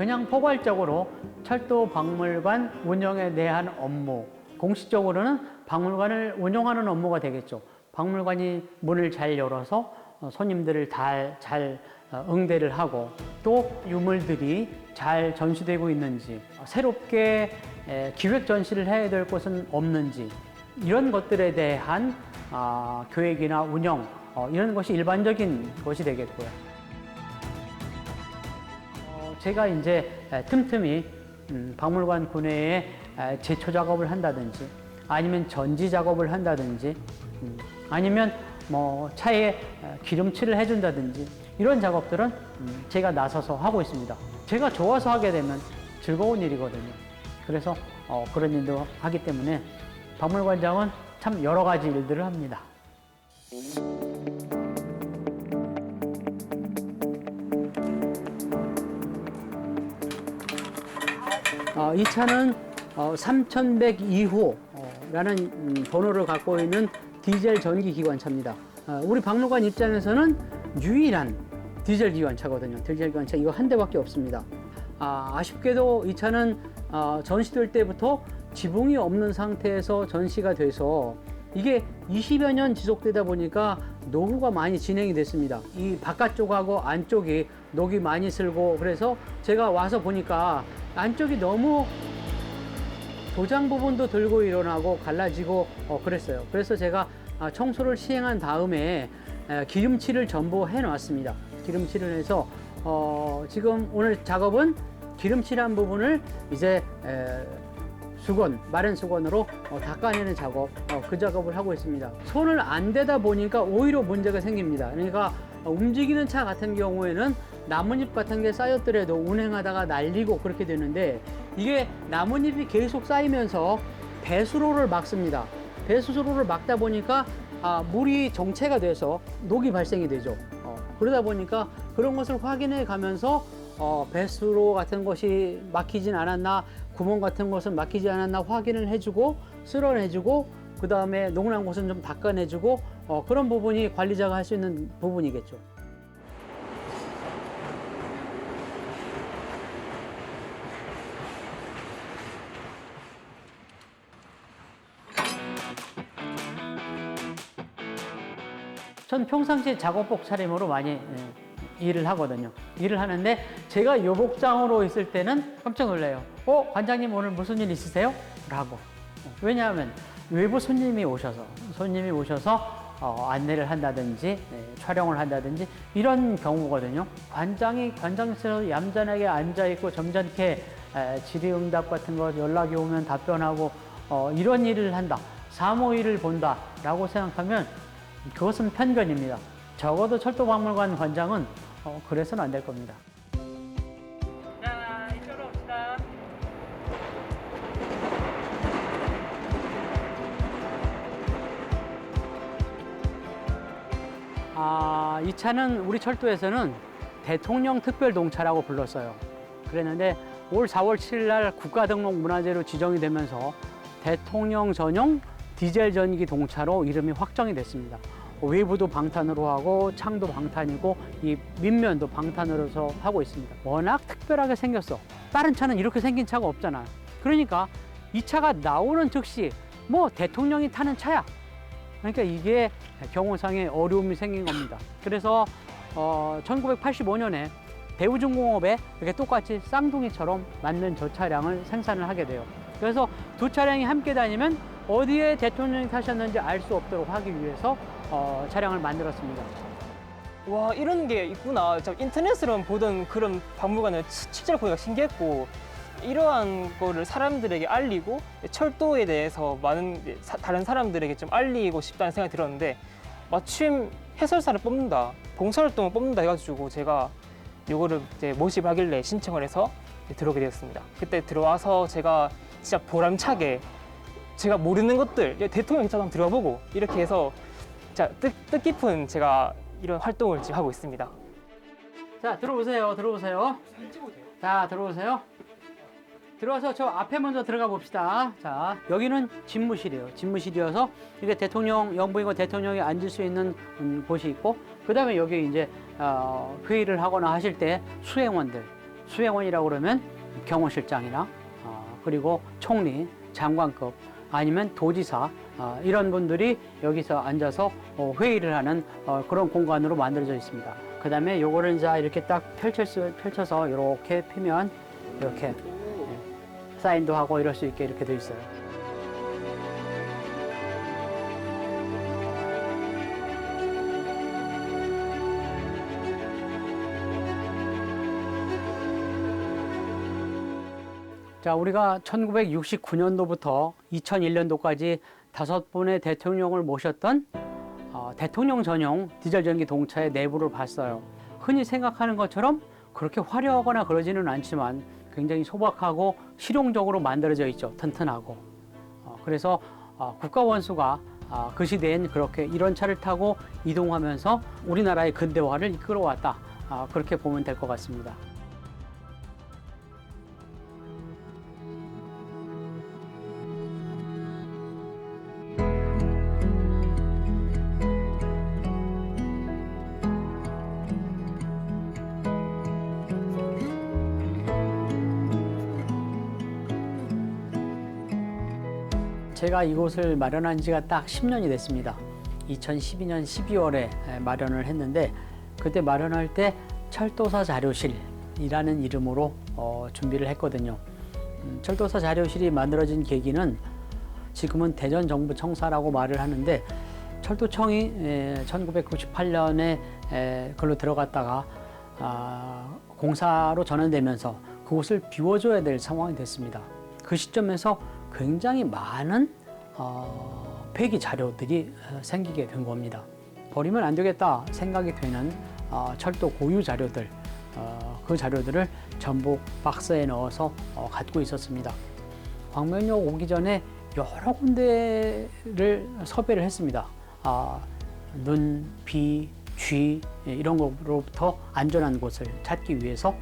그냥 포괄적으로 철도박물관 운영에 대한 업무, 공식적으로는 박물관을 운영하는 업무가 되겠죠. 박물관이 문을 잘 열어서 손님들을 잘 응대를 하고, 또 유물들이 잘 전시되고 있는지, 새롭게 기획 전시를 해야 될 곳은 없는지, 이런 것들에 대한 계획이나 운영, 이런 것이 일반적인 것이 되겠고요. 제가 이제 틈틈이 박물관 구내에 제초 작업을 한다든지, 아니면 전지 작업을 한다든지, 아니면 뭐 차에 기름칠을 해준다든지, 이런 작업들은 제가 나서서 하고 있습니다. 제가 좋아서 하게 되면 즐거운 일이거든요. 그래서 그런 일도 하기 때문에 박물관장은 참 여러 가지 일들을 합니다. 이 차는 3102호라는 번호를 갖고 있는 디젤 전기 기관차입니다. 우리 박물관 입장에서는 유일한 디젤 기관차거든요. 디젤 기관차 이거 한 대밖에 없습니다. 아쉽게도 이 차는 전시될 때부터 지붕이 없는 상태에서 전시가 돼서 이게 20여 년 지속되다 보니까 노후가 많이 진행이 됐습니다. 이 바깥쪽하고 안쪽이 녹이 많이 슬고, 그래서 제가 와서 보니까 안쪽이 너무 도장 부분도 들고 일어나고 갈라지고 그랬어요. 그래서 제가 청소를 시행한 다음에 기름칠을 전부 해 놨습니다. 기름칠을 해서 지금 오늘 작업은 기름칠한 부분을 이제 수건, 마른 수건으로 닦아내는 작업, 그 작업을 하고 있습니다. 손을 안 대다 보니까 오히려 문제가 생깁니다. 그러니까 움직이는 차 같은 경우에는 나뭇잎 같은 게 쌓였더라도 운행하다가 날리고 그렇게 되는데, 이게 나뭇잎이 계속 쌓이면서 배수로를 막습니다. 배수로를 막다 보니까 물이 정체가 돼서 녹이 발생이 되죠. 그러다 보니까 그런 것을 확인해 가면서 배수로 같은 것이 막히진 않았나, 구멍 같은 것은 막히지 않았나 확인을 해주고, 쓸어내주고, 그 다음에 농난 곳은 좀 닦아내주고, 그런 부분이 관리자가 할 수 있는 부분이겠죠. 전 평상시에 작업복 차림으로 많이 일을 하거든요. 일을 하는데 제가 요 복장으로 있을 때는 깜짝 놀라요. 관장님 오늘 무슨 일 있으세요? 라고. 왜냐하면 외부 손님이 오셔서 안내를 한다든지 촬영을 한다든지 이런 경우거든요. 관장실에서 얌전하게 앉아있고 점잖게 질의응답 같은 거 연락이 오면 답변하고 이런 일을 한다, 사무일을 본다 라고 생각하면 그것은 편견입니다. 적어도 철도박물관 관장은 그래서는 안 될 겁니다. 자, 이쪽으로 옵시다. 이 차는 우리 철도에서는 대통령 특별동차라고 불렀어요. 그랬는데 올 4월 7일 날 국가등록문화재로 지정이 되면서 대통령 전용 디젤 전기 동차로 이름이 확정이 됐습니다. 외부도 방탄으로 하고 창도 방탄이고 이 밑면도 방탄으로 해서 하고 있습니다. 워낙 특별하게 생겼어. 다른 차는 이렇게 생긴 차가 없잖아. 그러니까 이 차가 나오는 즉시 뭐 대통령이 타는 차야. 그러니까 이게 경호상의 어려움이 생긴 겁니다. 그래서 1985년에 대우중공업에 이렇게 똑같이 쌍둥이처럼 만든 저 차량을 생산을 하게 돼요. 그래서 두 차량이 함께 다니면 어디에 대통령이 타셨는지 알 수 없도록 하기 위해서 차량을 만들었습니다. 와, 이런 게 있구나. 인터넷으로 보던 그런 박물관을 실제로 보니까 신기했고, 이러한 거를 사람들에게 알리고 철도에 대해서 많은 다른 사람들에게 좀 알리고 싶다는 생각이 들었는데, 마침 해설사를 뽑는다, 봉사활동을 뽑는다 해가지고 제가 이거를 이제 모집하길래 신청을 해서 들어오게 되었습니다. 그때 들어와서 제가 진짜 보람차게 제가 모르는 것들, 대통령 기차도 한번 들어보고 이렇게 해서 뜻깊은 제가 이런 활동을 지금 하고 있습니다. 자, 들어오세요. 사진 찍어도 돼요? 자, 들어오세요. 들어와서 저 앞에 먼저 들어가 봅시다. 자, 여기는 집무실이에요. 집무실이어서 이게 영부인과 대통령이 앉을 수 있는 곳이 있고, 그 다음에 여기 이제 회의를 하거나 하실 때 수행원들, 수행원이라고 그러면 경호실장이나 그리고 총리, 장관급 아니면 도지사 이런 분들이 여기서 앉아서 회의를 하는 그런 공간으로 만들어져 있습니다. 그 다음에 요거를 자 이렇게 딱 펼쳐서 이렇게 펴면 이렇게 사인도 하고 이럴 수 있게 이렇게 돼 있어요. 자, 우리가 1969년도부터 2001년도까지 5분의 대통령을 모셨던 대통령 전용 디젤 전기 동차의 내부를 봤어요. 흔히 생각하는 것처럼 그렇게 화려하거나 그러지는 않지만 굉장히 소박하고 실용적으로 만들어져 있죠. 튼튼하고. 그래서 국가 원수가 그 시대엔 그렇게 이런 차를 타고 이동하면서 우리나라의 근대화를 이끌어왔다. 그렇게 보면 될 것 같습니다. 제가 이곳을 마련한 지가 딱 10년이 됐습니다. 2012년 12월에 마련을 했는데 그때 마련할 때 철도사 자료실이라는 이름으로 준비를 했거든요. 철도사 자료실이 만들어진 계기는 지금은 대전정부청사라고 말을 하는데 철도청이 1998년에 그걸로 들어갔다가 공사로 전환되면서 그곳을 비워줘야 될 상황이 됐습니다. 그 시점에서 굉장히 많은 폐기 자료들이 생기게 된 겁니다. 버리면 안 되겠다 생각이 되는 철도 고유 자료들, 그 자료들을 전부 박스에 넣어서 갖고 있었습니다. 광명역 오기 전에 여러 군데를 섭외를 했습니다. 눈, 비, 쥐 이런 것으로부터 안전한 곳을 찾기 위해서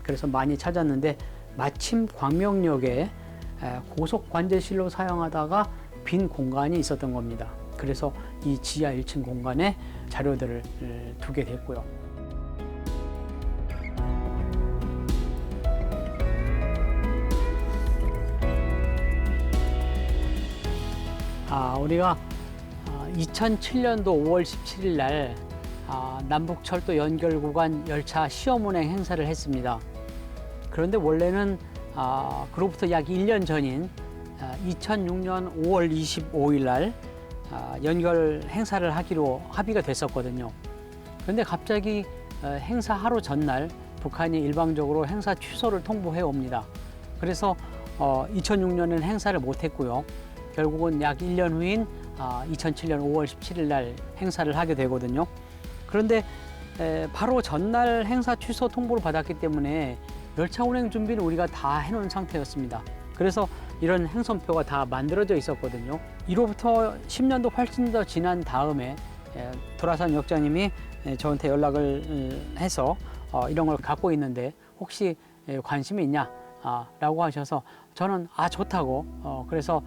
그래서 많이 찾았는데 마침 광명역에 고속 관제실로 사용하다가 빈 공간이 있었던 겁니다. 그래서 이 지하 1층 공간에 자료들을 두게 됐고요. 우리가 2007년도 5월 17일 날 남북철도 연결구간 열차 시험운행 행사를 했습니다. 그런데 원래는 그로부터 약 1년 전인 2006년 5월 25일 날 연결 행사를 하기로 합의가 됐었거든요. 그런데 갑자기 행사 하루 전날 북한이 일방적으로 행사 취소를 통보해 옵니다. 그래서 2006년에는 행사를 못했고요. 결국은 약 1년 후인 2007년 5월 17일 날 행사를 하게 되거든요. 그런데 바로 전날 행사 취소 통보를 받았기 때문에 열차 운행 준비는 우리가 다 해놓은 상태였습니다. 그래서 이런 행선표가 다 만들어져 있었거든요. 이로부터 10년도 훨씬 더 지난 다음에 도라산 역장님이 저한테 연락을 해서 이런 걸 갖고 있는데 혹시 관심이 있냐? 라고 하셔서 저는 좋다고 그래서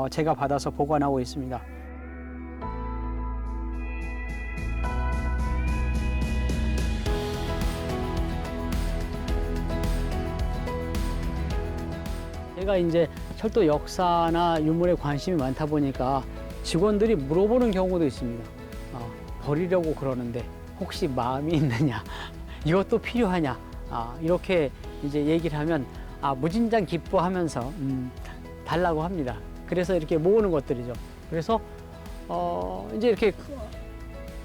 제가 받아서 보관하고 있습니다. 제가 이제 철도 역사나 유물에 관심이 많다 보니까 직원들이 물어보는 경우도 있습니다. 버리려고 그러는데 혹시 마음이 있느냐, 이것도 필요하냐, 이렇게 이제 얘기를 하면 무진장 기뻐하면서 달라고 합니다. 그래서 이렇게 모으는 것들이죠. 그래서 이제 이렇게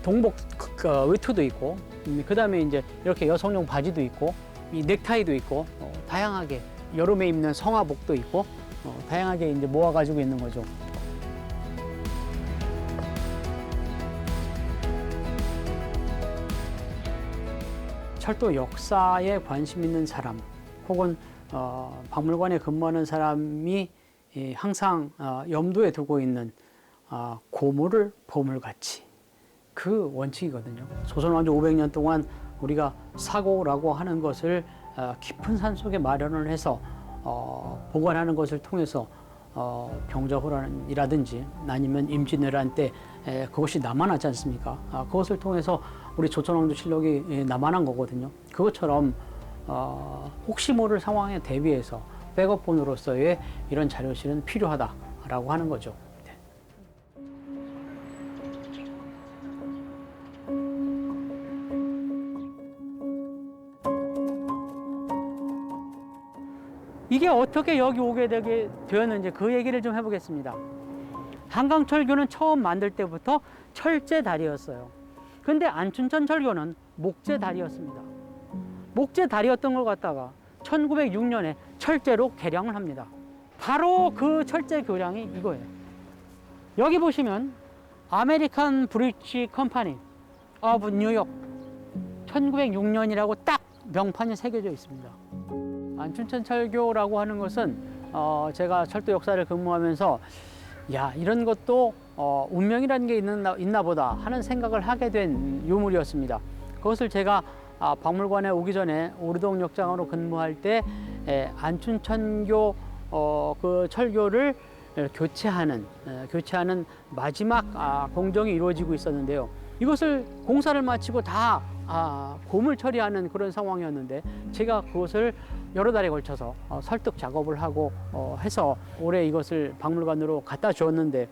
동복 외투도 있고, 그 다음에 이제 이렇게 여성용 바지도 있고, 이 넥타이도 있고, 다양하게 여름에 입는 성화복도 있고, 다양하게 이제 모아가지고 있는 거죠. 철도 역사에 관심 있는 사람, 혹은 박물관에 근무하는 사람이 항상 염두에 두고 있는 고물을 보물같이, 그 원칙이거든요. 조선왕조 500년 동안 우리가 사고라고 하는 것을 깊은 산속에 마련을 해서 보관하는 것을 통해서 병자호란이라든지 아니면 임진왜란 때 그것이 남아나지 않습니까? 그것을 통해서 우리 조선왕조실록이 남아난 거거든요. 그것처럼 혹시 모를 상황에 대비해서 백업본으로서의 이런 자료실은 필요하다라고 하는 거죠. 네. 이게 어떻게 여기 오게 되게 되었는지 그 얘기를 좀 해보겠습니다. 한강철교는 처음 만들 때부터 철제다리였어요. 근데 안춘천철교는 목재다리였습니다. 목재다리였던 걸 갖다가 1906년에 철제로 개량을 합니다. 바로 그 철제 교량이 이거예요. 여기 보시면 아메리칸 브릿지 컴퍼니 오브 뉴욕 1906년이라고 딱 명판이 새겨져 있습니다. 안춘천철교라고 하는 것은 제가 철도 역사를 근무하면서 야, 이런 것도 운명이라는 게 있나 보다 하는 생각을 하게 된 유물이었습니다. 그것을 제가 박물관에 오기 전에 오르동 역장으로 근무할 때 안춘천교 그 철교를 교체하는 마지막 공정이 이루어지고 있었는데요. 이것을 공사를 마치고 다 고물 처리하는 그런 상황이었는데 제가 그것을 여러 달에 걸쳐서 설득 작업을 하고 해서 올해 이것을 박물관으로 갖다 주었는데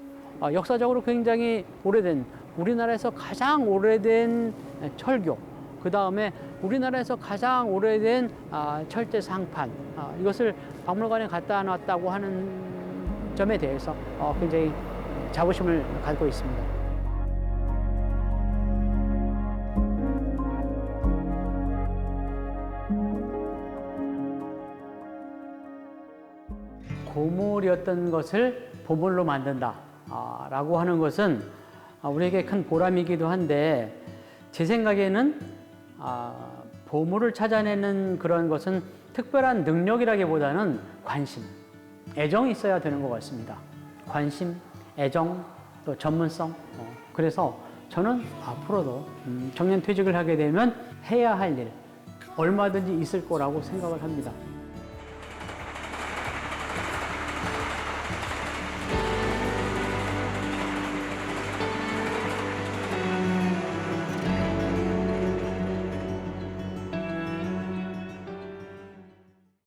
역사적으로 굉장히 오래된 우리나라에서 가장 오래된 철교, 그 다음에 우리나라에서 가장 오래된 철제 상판, 이것을 박물관에 갖다 놨다고 하는 점에 대해서 굉장히 자부심을 갖고 있습니다. 고물이었던 것을 보물로 만든다 라고 하는 것은 우리에게 큰 보람이기도 한데 제 생각에는 보물을 찾아내는 그런 것은 특별한 능력이라기보다는 관심, 애정이 있어야 되는 것 같습니다. 관심, 애정, 또 전문성. 그래서 저는 앞으로도 정년퇴직을 하게 되면 해야 할 일 얼마든지 있을 거라고 생각을 합니다.